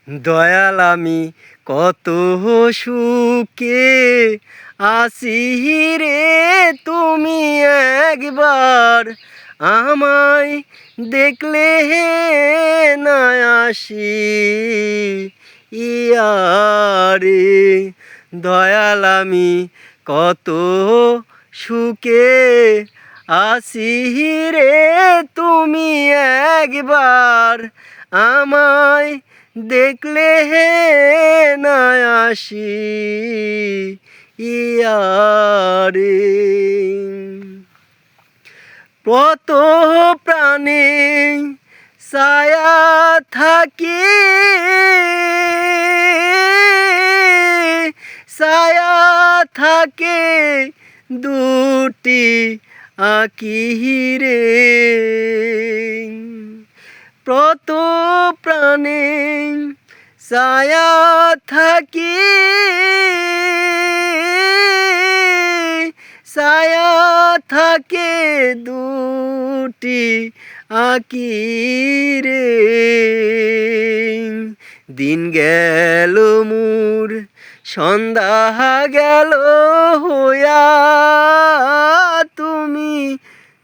দয়াল আমি কত সুখে আছি রে, তুমি একবার আমায় দেখলে না আসি ইয়ারে। দয়াল আমি কত সুখে আছি রে, তুমি একবার আমায় দেখলে না আসি ইয়ারে। কত প্রাণে ছায়া থাকে, ছায়া থাকে দুটি আঁকি রে। কত প্রাণে ছায়া থাকে, ছায়া থাকে দুটি আঁকি রে। দিন গেল মোর সন্ধ্যা গেল হইয়া, তুমি